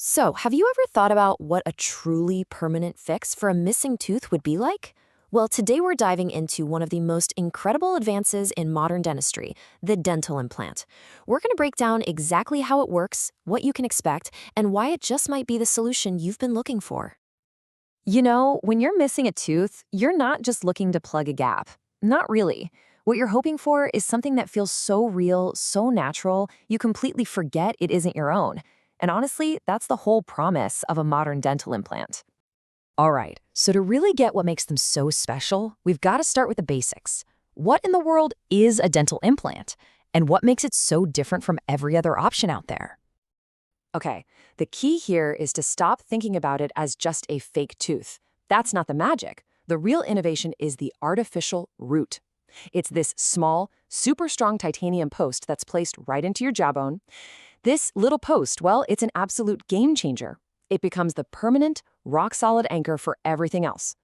So, have you ever thought about what a truly permanent fix for a missing tooth would be like? Well, today we're diving into one of the most incredible advances in modern dentistry, the dental implant. We're going to break down exactly how it works, what you can expect, and why it just might be the solution you've been looking for. You know, when you're missing a tooth, you're not just looking to plug a gap. Not really. What you're hoping for is something that feels so real, so natural, you completely forget it isn't your own. And honestly, that's the whole promise of a modern dental implant. All right, so to really get what makes them so special, we've got to start with the basics. What in the world is a dental implant? And what makes it so different from every other option out there? Okay, the key here is to stop thinking about it as just a fake tooth. That's not the magic. The real innovation is the artificial root. It's this small, super strong titanium post that's placed right into your jawbone. This little post, well, it's an absolute game changer. It becomes the permanent, rock-solid anchor for everything else.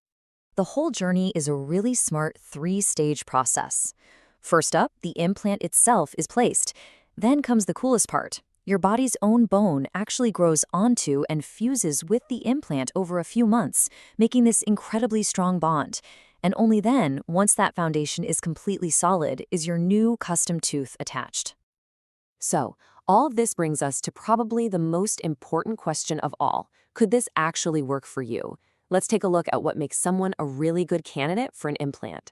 The whole journey is a really smart three-stage process. First up, the implant itself is placed. Then comes the coolest part. Your body's own bone actually grows onto and fuses with the implant over a few months, making this incredibly strong bond. And only then, once that foundation is completely solid, is your new custom tooth attached. So, all of this brings us to probably the most important question of all. Could this actually work for you? Let's take a look at what makes someone a really good candidate for an implant.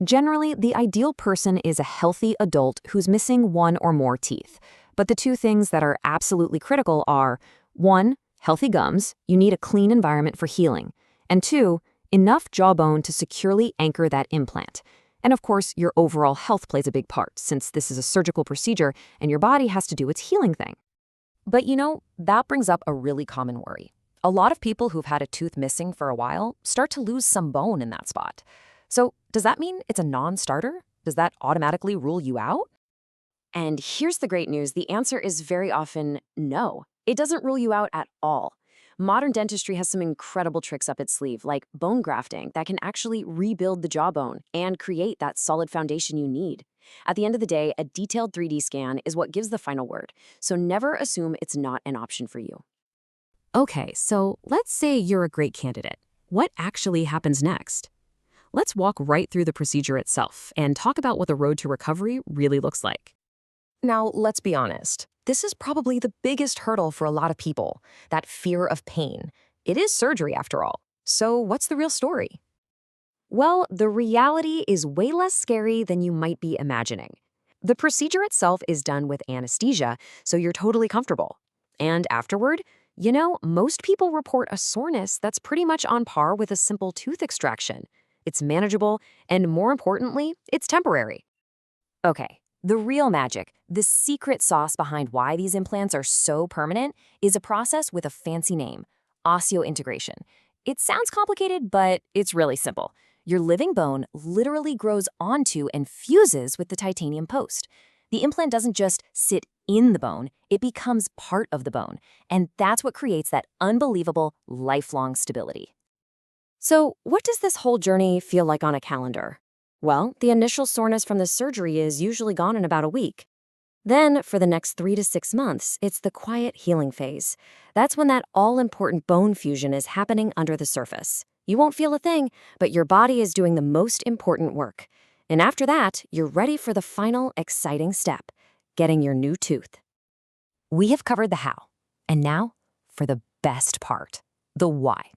Generally, the ideal person is a healthy adult who's missing one or more teeth. But the two things that are absolutely critical are, 1, healthy gums, you need a clean environment for healing, and 2, enough jawbone to securely anchor that implant. And of course, your overall health plays a big part, since this is a surgical procedure and your body has to do its healing thing. But you know, that brings up a really common worry. A lot of people who've had a tooth missing for a while start to lose some bone in that spot. So, does that mean it's a non-starter? Does that automatically rule you out? And here's the great news. The answer is very often no. It doesn't rule you out at all. Modern dentistry has some incredible tricks up its sleeve, like bone grafting, that can actually rebuild the jawbone and create that solid foundation you need. At the end of the day, a detailed 3D scan is what gives the final word, so never assume it's not an option for you. Okay, so let's say you're a great candidate. What actually happens next? Let's walk right through the procedure itself and talk about what the road to recovery really looks like. Now, let's be honest. This is probably the biggest hurdle for a lot of people, that fear of pain. It is surgery, after all. So what's the real story? Well, the reality is way less scary than you might be imagining. The procedure itself is done with anesthesia, so you're totally comfortable. And afterward, you know, most people report a soreness that's pretty much on par with a simple tooth extraction. It's manageable, and more importantly, it's temporary. Okay. The real magic, the secret sauce behind why these implants are so permanent, is a process with a fancy name, osseointegration. It sounds complicated, but it's really simple. Your living bone literally grows onto and fuses with the titanium post. The implant doesn't just sit in the bone, it becomes part of the bone, and that's what creates that unbelievable lifelong stability. So, what does this whole journey feel like on a calendar? Well, the initial soreness from the surgery is usually gone in about a week. Then, for the next 3 to 6 months, it's the quiet healing phase. That's when that all-important bone fusion is happening under the surface. You won't feel a thing, but your body is doing the most important work. And after that, you're ready for the final, exciting step, getting your new tooth. We have covered the how. And now, for the best part, the why.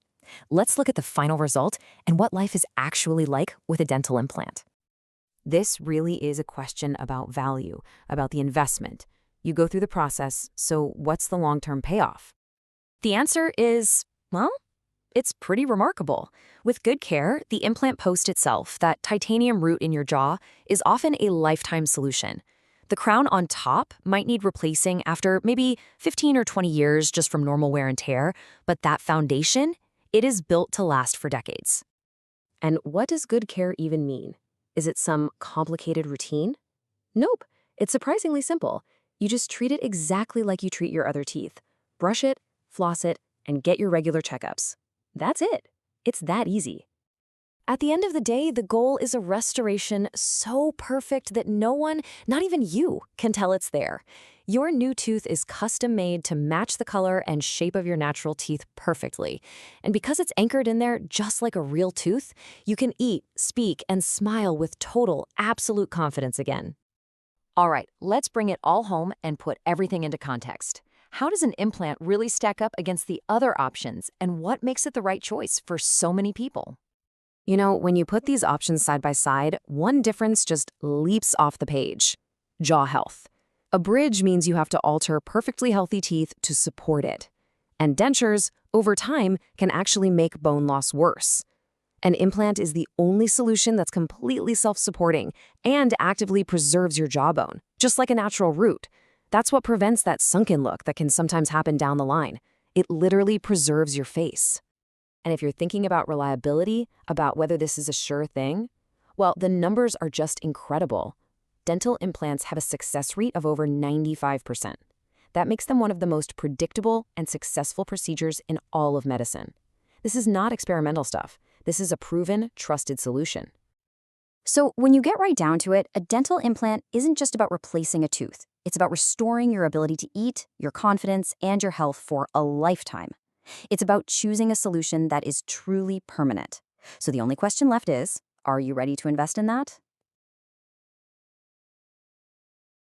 Let's look at the final result and what life is actually like with a dental implant. This really is a question about value, about the investment. You go through the process, so what's the long-term payoff? The answer is, well, it's pretty remarkable. With good care, the implant post itself, that titanium root in your jaw, is often a lifetime solution. The crown on top might need replacing after maybe 15 or 20 years just from normal wear and tear, but that foundation, it is built to last for decades. And what does good care even mean? Is it some complicated routine? Nope, it's surprisingly simple. You just treat it exactly like you treat your other teeth. Brush it, floss it, and get your regular checkups. That's it. It's that easy. At the end of the day, the goal is a restoration so perfect that no one, not even you, can tell it's there. Your new tooth is custom made to match the color and shape of your natural teeth perfectly. And because it's anchored in there just like a real tooth, you can eat, speak, and smile with total, absolute confidence again. All right, let's bring it all home and put everything into context. How does an implant really stack up against the other options, and what makes it the right choice for so many people? You know, when you put these options side by side, one difference just leaps off the page: jaw health. A bridge means you have to alter perfectly healthy teeth to support it. And dentures, over time, can actually make bone loss worse. An implant is the only solution that's completely self-supporting and actively preserves your jawbone, just like a natural root. That's what prevents that sunken look that can sometimes happen down the line. It literally preserves your face. And if you're thinking about reliability, about whether this is a sure thing, well, the numbers are just incredible. Dental implants have a success rate of over 95%. That makes them one of the most predictable and successful procedures in all of medicine. This is not experimental stuff. This is a proven, trusted solution. So, when you get right down to it, a dental implant isn't just about replacing a tooth. It's about restoring your ability to eat, your confidence, and your health for a lifetime. It's about choosing a solution that is truly permanent. So the only question left is, are you ready to invest in that?